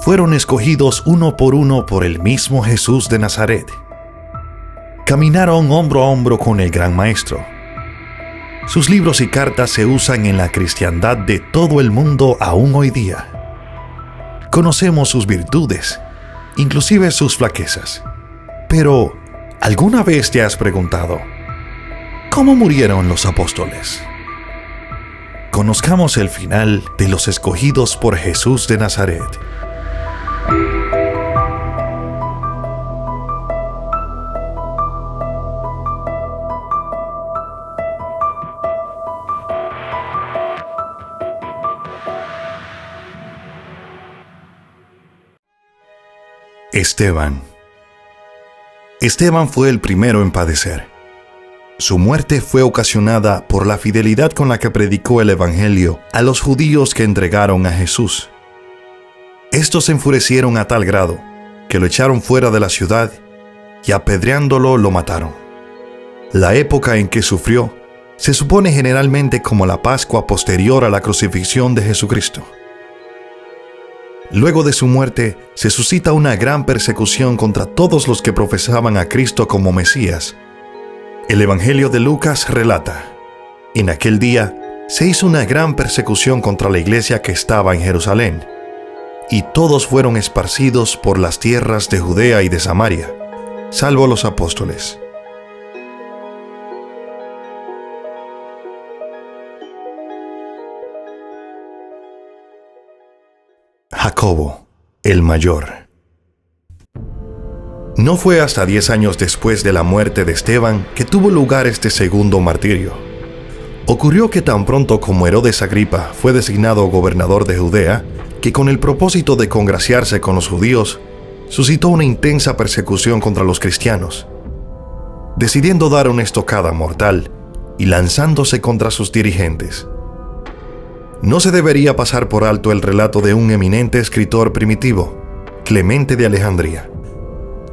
fueron escogidos uno por el mismo Jesús de Nazaret. Caminaron hombro a hombro con el Gran Maestro. Sus libros y cartas se usan en la cristiandad de todo el mundo aún hoy día. Conocemos sus virtudes, inclusive sus flaquezas. Pero, ¿alguna vez te has preguntado, ¿cómo murieron los apóstoles? Conozcamos el final de los escogidos por Jesús de Nazaret. Esteban. Esteban fue el primero en padecer. Su muerte fue ocasionada por la fidelidad con la que predicó el Evangelio a los judíos que entregaron a Jesús. Estos se enfurecieron a tal grado que lo echaron fuera de la ciudad y apedreándolo lo mataron. La época en que sufrió se supone generalmente como la Pascua posterior a la crucifixión de Jesucristo. Luego de su muerte, se suscita una gran persecución contra todos los que profesaban a Cristo como Mesías. El Evangelio de Lucas relata: en aquel día se hizo una gran persecución contra la iglesia que estaba en Jerusalén, y todos fueron esparcidos por las tierras de Judea y de Samaria, salvo los apóstoles. Jacobo, el mayor. No fue hasta 10 años después de la muerte de Esteban que tuvo lugar este segundo martirio. Ocurrió que tan pronto como Herodes Agripa fue designado gobernador de Judea, que con el propósito de congraciarse con los judíos, suscitó una intensa persecución contra los cristianos, decidiendo dar una estocada mortal y lanzándose contra sus dirigentes. No se debería pasar por alto el relato de un eminente escritor primitivo, Clemente de Alejandría.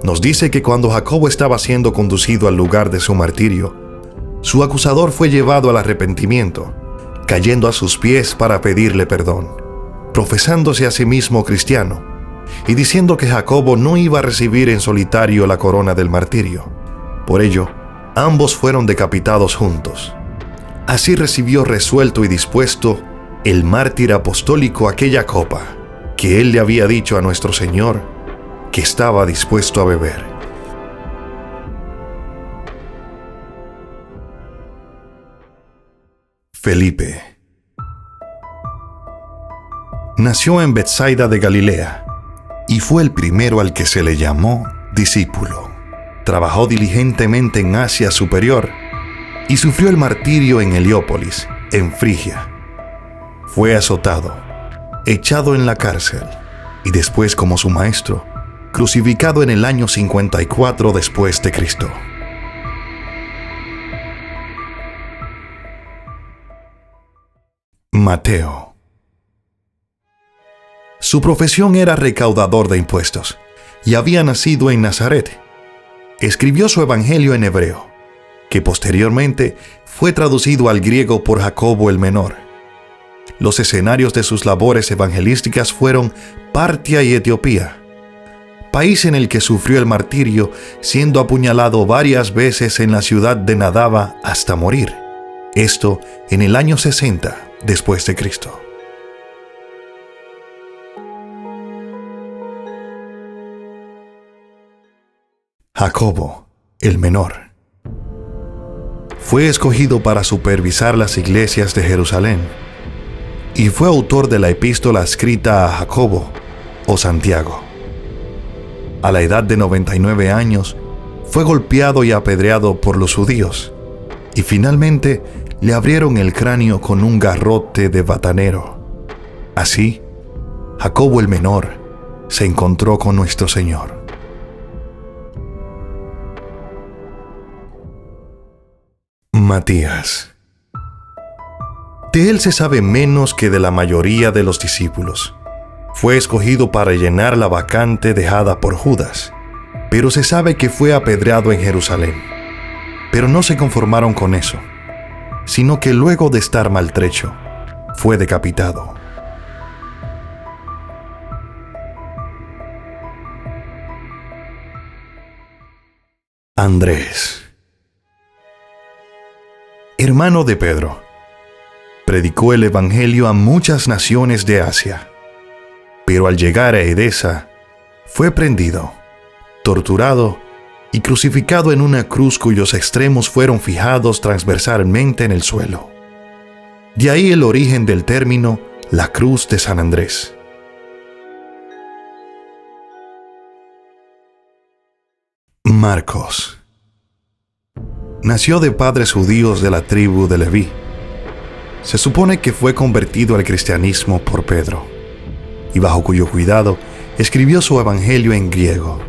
Nos dice que cuando Jacobo estaba siendo conducido al lugar de su martirio, su acusador fue llevado al arrepentimiento, cayendo a sus pies para pedirle perdón, profesándose a sí mismo cristiano y diciendo que Jacobo no iba a recibir en solitario la corona del martirio. Por ello, ambos fueron decapitados juntos. Así recibió resuelto y dispuesto el mártir apostólico aquella copa que él le había dicho a nuestro Señor que estaba dispuesto a beber. Felipe. Nació en Betsaida de Galilea y fue el primero al que se le llamó discípulo. Trabajó diligentemente en Asia Superior y sufrió el martirio en Heliópolis, en Frigia. Fue azotado, echado en la cárcel y después, como su maestro, crucificado en el año 54 después de Cristo. Mateo. Su profesión era recaudador de impuestos y había nacido en Nazaret. Escribió su evangelio en hebreo, que posteriormente fue traducido al griego por Jacobo el Menor. Los escenarios de sus labores evangelísticas fueron Partia y Etiopía, país en el que sufrió el martirio, siendo apuñalado varias veces en la ciudad de Nadaba hasta morir. Esto en el año 60 después de Cristo. Jacobo, el Menor. Fue escogido para supervisar las iglesias de Jerusalén y fue autor de la epístola escrita a Jacobo o Santiago. A la edad de 99 años, fue golpeado y apedreado por los judíos y finalmente le abrieron el cráneo con un garrote de batanero. Así, Jacobo el Menor se encontró con nuestro Señor. Matías. De él se sabe menos que de la mayoría de los discípulos. Fue escogido para llenar la vacante dejada por Judas, pero se sabe que fue apedreado en Jerusalén. Pero no se conformaron con eso, sino que luego de estar maltrecho, fue decapitado. Andrés, hermano de Pedro, predicó el Evangelio a muchas naciones de Asia, pero al llegar a Edesa, fue prendido, torturado y crucificado en una cruz cuyos extremos fueron fijados transversalmente en el suelo. De ahí el origen del término la cruz de San Andrés. Marcos nació de padres judíos de la tribu de Leví. Se supone que fue convertido al cristianismo por Pedro, y bajo cuyo cuidado escribió su evangelio en griego.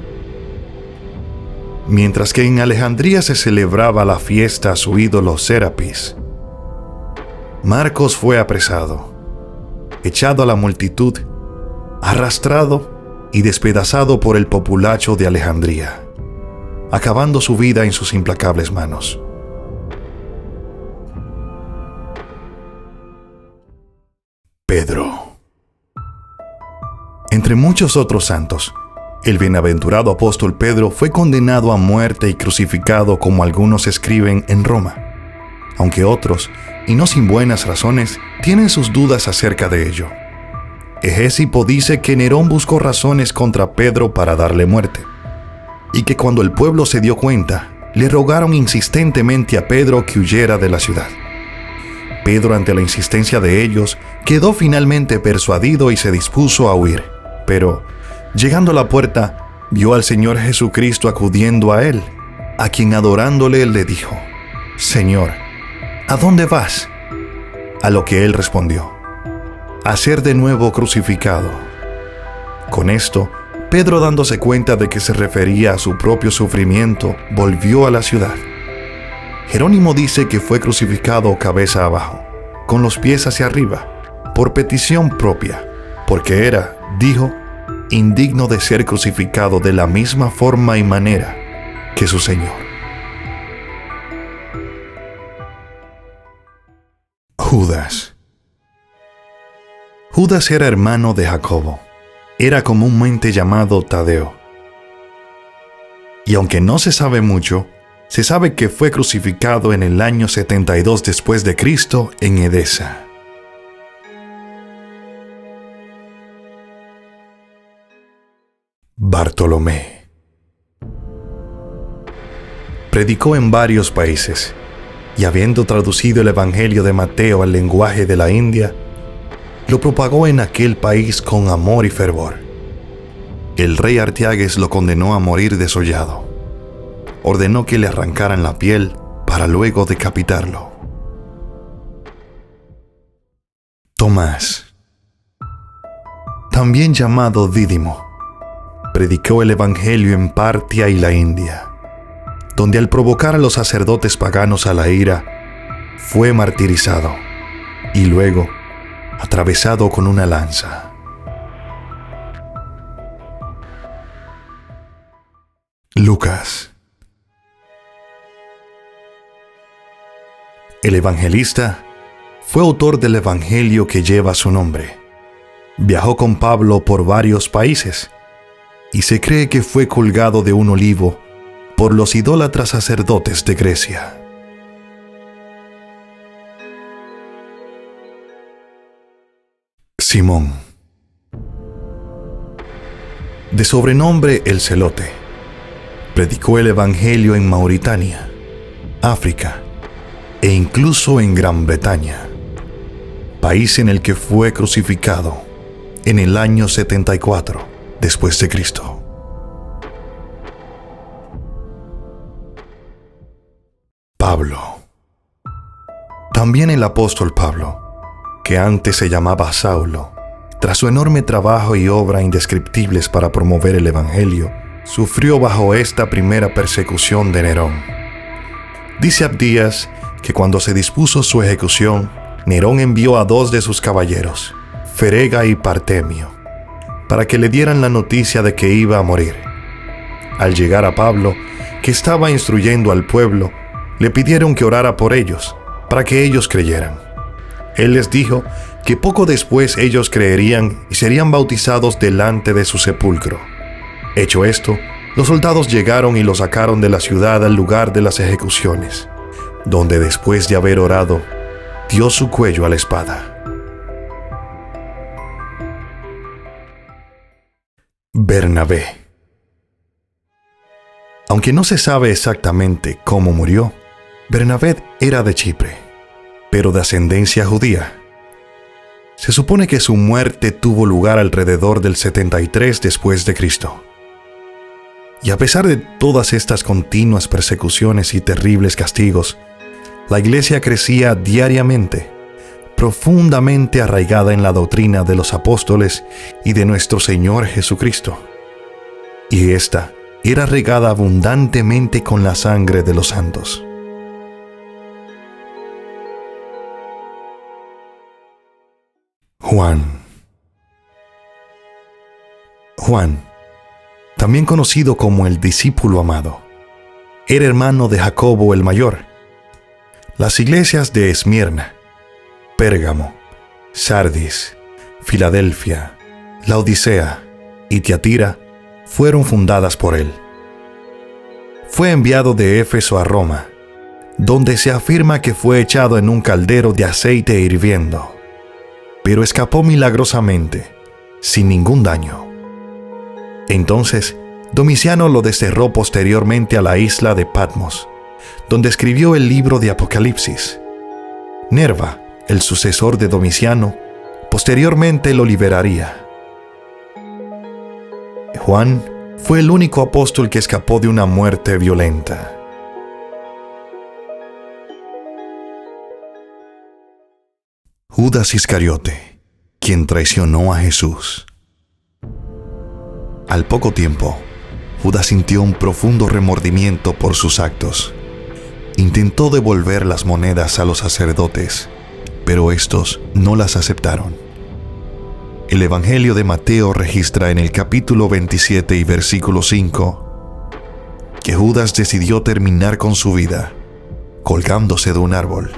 Mientras que en Alejandría se celebraba la fiesta a su ídolo Serapis, Marcos fue apresado, echado a la multitud, arrastrado y despedazado por el populacho de Alejandría, acabando su vida en sus implacables manos. Pedro. Entre muchos otros santos, el bienaventurado apóstol Pedro fue condenado a muerte y crucificado como algunos escriben en Roma, aunque otros, y no sin buenas razones, tienen sus dudas acerca de ello. Egésipo dice que Nerón buscó razones contra Pedro para darle muerte, y que cuando el pueblo se dio cuenta, le rogaron insistentemente a Pedro que huyera de la ciudad. Pedro, ante la insistencia de ellos, quedó finalmente persuadido y se dispuso a huir. Pero, llegando a la puerta, vio al Señor Jesucristo acudiendo a él, a quien adorándole le dijo: «Señor, ¿a dónde vas?». A lo que él respondió: «A ser de nuevo crucificado». Con esto, Pedro, dándose cuenta de que se refería a su propio sufrimiento, volvió a la ciudad. Jerónimo dice que fue crucificado cabeza abajo, con los pies hacia arriba, por petición propia, porque era, dijo, indigno de ser crucificado de la misma forma y manera que su Señor. Judas. Judas era hermano de Jacobo. Era comúnmente llamado Tadeo. Y aunque no se sabe mucho, se sabe que fue crucificado en el año 72 después de Cristo en Edesa. Bartolomé. Predicó en varios países, y habiendo traducido el Evangelio de Mateo al lenguaje de la India, lo propagó en aquel país con amor y fervor. El rey Artiages lo condenó a morir desollado. Ordenó que le arrancaran la piel para luego decapitarlo. Tomás, también llamado Dídimo, predicó el Evangelio en Partia y la India, donde al provocar a los sacerdotes paganos a la ira, fue martirizado y luego atravesado con una lanza. Lucas. El evangelista fue autor del evangelio que lleva su nombre. Viajó con Pablo por varios países y se cree que fue colgado de un olivo por los idólatras sacerdotes de Grecia. Simón. De sobrenombre el Celote, predicó el evangelio en Mauritania, África e incluso en Gran Bretaña, país en el que fue crucificado en el año 74 después de Cristo. Pablo. También el apóstol Pablo, que antes se llamaba Saulo, tras su enorme trabajo y obra indescriptibles para promover el evangelio, sufrió bajo esta primera persecución de Nerón. Dice Abdías que cuando se dispuso su ejecución, Nerón envió a 2 de sus caballeros, Ferega y Partemio, para que le dieran la noticia de que iba a morir. Al llegar a Pablo, que estaba instruyendo al pueblo, le pidieron que orara por ellos, para que ellos creyeran. Él les dijo que poco después ellos creerían y serían bautizados delante de su sepulcro. Hecho esto, Los soldados llegaron y lo sacaron de la ciudad al lugar de las ejecuciones, donde después de haber orado, dio su cuello a la espada. Bernabé. Aunque no se sabe exactamente cómo murió, Bernabé era de Chipre, pero de ascendencia judía. Se supone que su muerte tuvo lugar alrededor del 73 después de Cristo. Y a pesar de todas estas continuas persecuciones y terribles castigos, la iglesia crecía diariamente, profundamente arraigada en la doctrina de los apóstoles y de nuestro Señor Jesucristo. Y esta era regada abundantemente con la sangre de los santos. Juan, también conocido como el discípulo amado, era hermano de Jacobo el mayor. Las iglesias de Esmirna, Pérgamo, Sardis, Filadelfia, Laodicea y Tiatira fueron fundadas por él. Fue enviado de Éfeso a Roma, donde se afirma que fue echado en un caldero de aceite hirviendo, pero escapó milagrosamente, sin ningún daño. Entonces, Domiciano lo desterró posteriormente a la isla de Patmos, donde escribió el libro de Apocalipsis. Nerva, el sucesor de Domiciano, posteriormente lo liberaría. Juan fue el único apóstol que escapó de una muerte violenta. Judas Iscariote, quien traicionó a Jesús. Al poco tiempo, Judas sintió un profundo remordimiento por sus actos. Intentó devolver las monedas a los sacerdotes, pero estos no las aceptaron. El Evangelio de Mateo registra en el capítulo 27 y versículo 5 que Judas decidió terminar con su vida colgándose de un árbol.